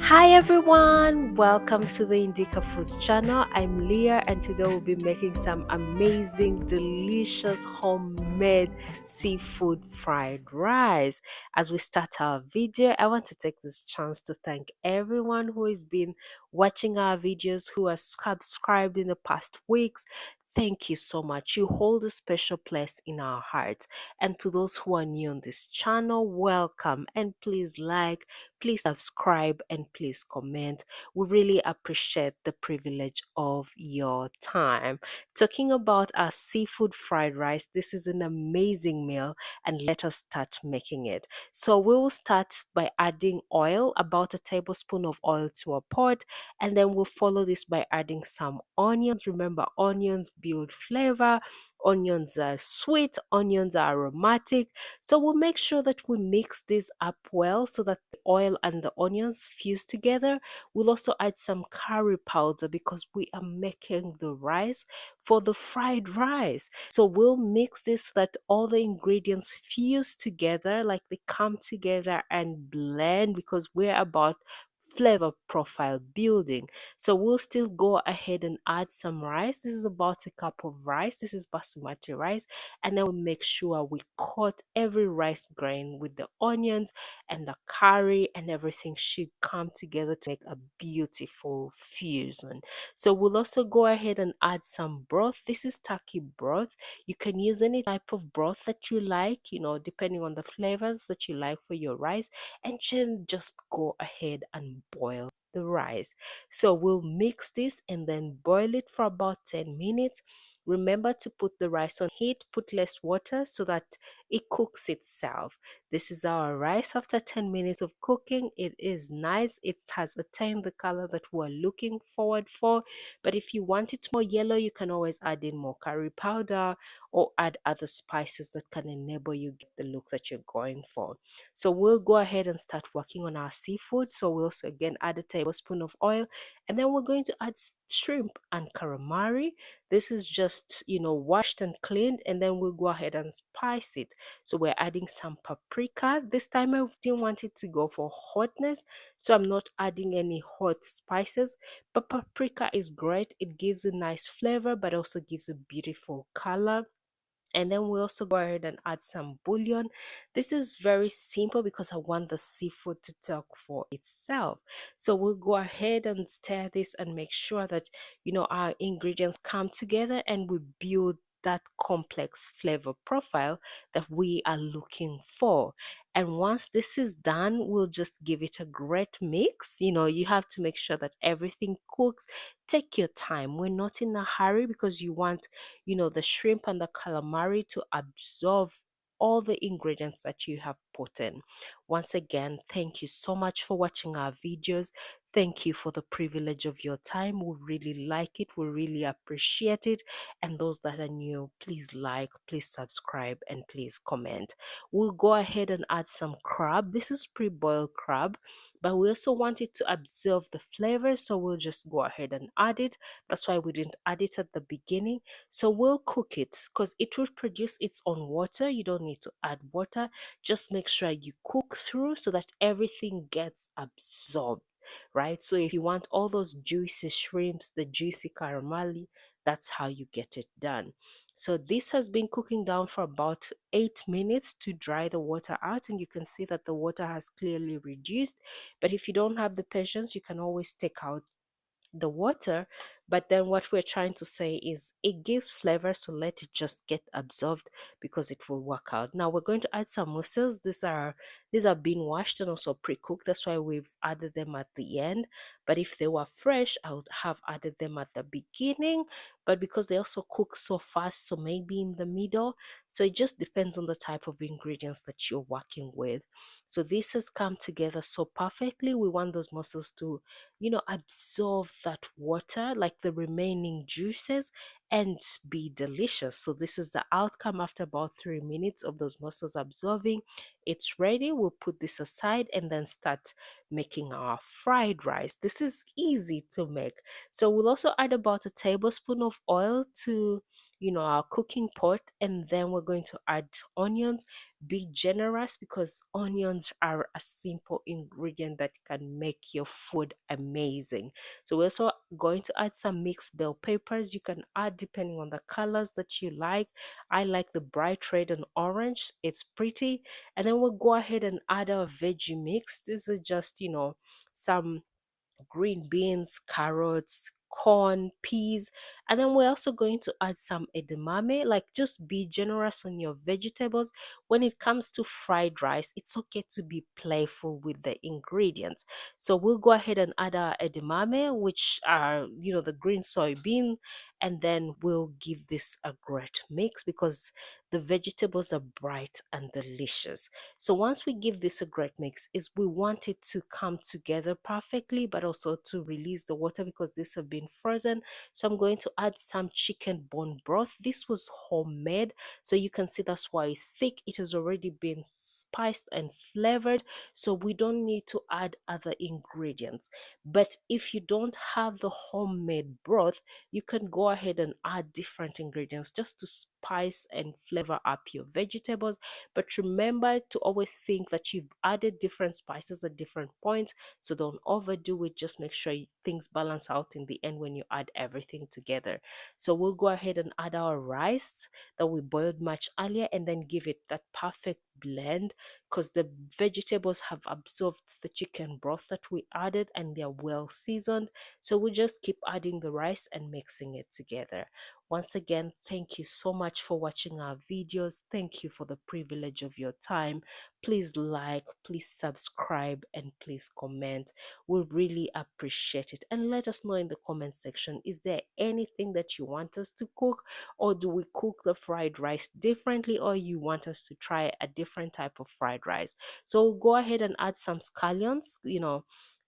Hi everyone, welcome to the Indica Foods channel. I'm Leah and today we'll be making some amazing, delicious homemade seafood fried rice. As we start our video, I want to take this chance to thank everyone who has been watching our videos, who has subscribed in the past weeks. Thank you so much. You hold a special place in our hearts. And to those who are new on this channel, welcome and please subscribe and please comment. We really appreciate the privilege of your time. Talking about our seafood fried rice, this is an amazing meal and let us start making it. So we will start by adding oil, about a tablespoon of oil to a pot, and then we'll follow this by adding some onions. Remember, onions build flavor. Onions are sweet, onions are aromatic. So we'll make sure that we mix this up well so that the oil and the onions fuse together. We'll also add some curry powder because we are making the rice for the fried rice. So we'll mix this so that all the ingredients fuse together, like they come together and blend because we're about flavor profile building. So we'll still go ahead and add some rice. This is about a cup of rice. This is basmati rice, and then we make sure we coat every rice grain with the onions and the curry, and everything should come together to make a beautiful fusion. So we'll also go ahead and add some broth. This is turkey broth. You can use any type of broth that you like, depending on the flavors that you like for your rice, and then just go ahead and boil the rice. So we'll mix this and then boil it for about 10 minutes. Remember to put the rice on heat, put less water so that it cooks itself. This is our rice after 10 minutes of cooking. It is nice. It has attained the color that we're looking forward for. But if you want it more yellow, you can always add in more curry powder or add other spices that can enable you get the look that you're going for. So we'll go ahead and start working on our seafood. So we'll also again add a tablespoon of oil, and then we're going to add shrimp and calamari. This is just, washed and cleaned, and then we'll go ahead and spice it. So we're adding some paprika. This time I didn't want it to go for hotness, so I'm not adding any hot spices, but paprika is great. It gives a nice flavor, but also gives a beautiful color. And then we also go ahead and add some bouillon. This is very simple because I want the seafood to talk for itself. So we'll go ahead and stir this and make sure that our ingredients come together and we build that complex flavor profile that we are looking for. And once this is done, we'll just give it a great mix. You have to make sure that everything cooks. Take your time. We're not in a hurry because you want the shrimp and the calamari to absorb all the ingredients that you have put in. Once again, thank you so much for watching our videos. Thank you for the privilege of your time. We really like it. We really appreciate it. And those that are new, please like, please subscribe, and please comment. We'll go ahead and add some crab. This is pre-boiled crab, but we also want it to absorb the flavor, so we'll just go ahead and add it. That's why we didn't add it at the beginning. So we'll cook it because it will produce its own water. You don't need to add water. Just make sure you cook through so that everything gets absorbed, right? So if you want all those juicy shrimps, the juicy caramali, that's how you get it done. So this has been cooking down for about 8 minutes to dry the water out, and you can see that the water has clearly reduced. But if you don't have the patience, you can always take out the water. But then what we're trying to say is it gives flavor, so let it just get absorbed because it will work out. Now we're going to add some mussels. These are being washed and also pre-cooked. That's why we've added them at the end. But if they were fresh, I would have added them at the beginning. But because they also cook so fast, so maybe in the middle. So it just depends on the type of ingredients that you're working with. So this has come together so perfectly. We want those mussels to absorb that water, like the remaining juices, and be delicious. So this is the outcome after about 3 minutes of those mussels absorbing. It's ready. We'll put this aside and then start making our fried rice. This is easy to make. So we'll also add about a tablespoon of oil to our cooking pot, and then we're going to add onions. Be generous because onions are a simple ingredient that can make your food amazing. So we're also going to add some mixed bell peppers. You can add depending on the colors that you like. I like the bright red and orange, it's pretty. And then we'll go ahead and add our veggie mix. This is just some green beans, carrots, corn, peas, and then we're also going to add some edamame. Like, just be generous on your vegetables. When it comes to fried rice, it's okay to be playful with the ingredients. So we'll go ahead and add our edamame, which are the green soybean, and then we'll give this a great mix because the vegetables are bright and delicious. So once we give this a great mix, is we want it to come together perfectly, but also to release the water because these have been frozen. So I'm going to add some chicken bone broth. This was homemade, so you can see that's why it's thick. It has already been spiced and flavored, so we don't need to add other ingredients. But if you don't have the homemade broth, you can go ahead and add different ingredients just to spice and flavor up your vegetables. But remember to always think that you've added different spices at different points. So don't overdo it. Just make sure things balance out in the end when you add everything together. So we'll go ahead and add our rice that we boiled much earlier and then give it that perfect blend because the vegetables have absorbed the chicken broth that we added and they're well seasoned. So we'll just keep adding the rice and mixing it together. Once again, thank you so much for watching our videos. Thank you for the privilege of your time. Please like, please subscribe, and please comment. We really appreciate it. And let us know in the comment section, is there anything that you want us to cook, or do we cook the fried rice differently, or you want us to try a different type of fried rice? So go ahead and add some scallions.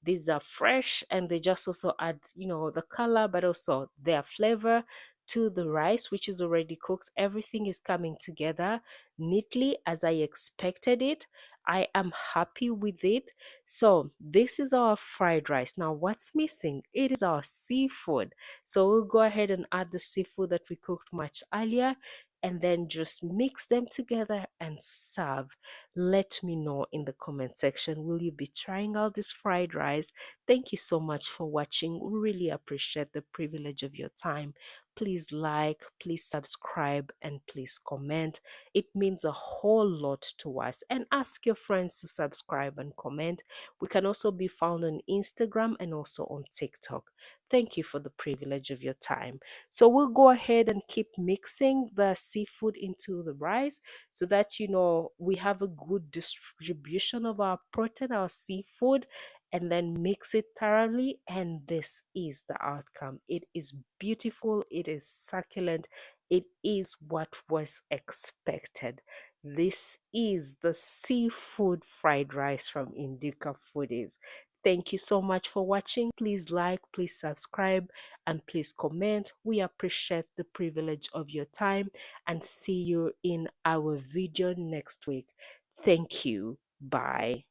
These are fresh and they just also add the color but also their flavor to the rice, which is already cooked. Everything is coming together neatly as I expected it. I am happy with it. So this is our fried rice. Now what's missing? It is our seafood. So we'll go ahead and add the seafood that we cooked much earlier and then just mix them together and serve. Let me know in the comment section, will you be trying out this fried rice? Thank you so much for watching. We really appreciate the privilege of your time. Please like, please subscribe, and please comment. It means a whole lot to us. And ask your friends to subscribe and comment. We can also be found on Instagram and also on TikTok. Thank you for the privilege of your time. So we'll go ahead and keep mixing the seafood into the rice so that we have a good distribution of our protein, our seafood, and then mix it thoroughly, and this is the outcome. It is beautiful, it is succulent, it is what was expected. This is the seafood fried rice from Indica Foodies. Thank you so much for watching. Please like, please subscribe, and please comment. We appreciate the privilege of your time and see you in our video next week. Thank you. Bye.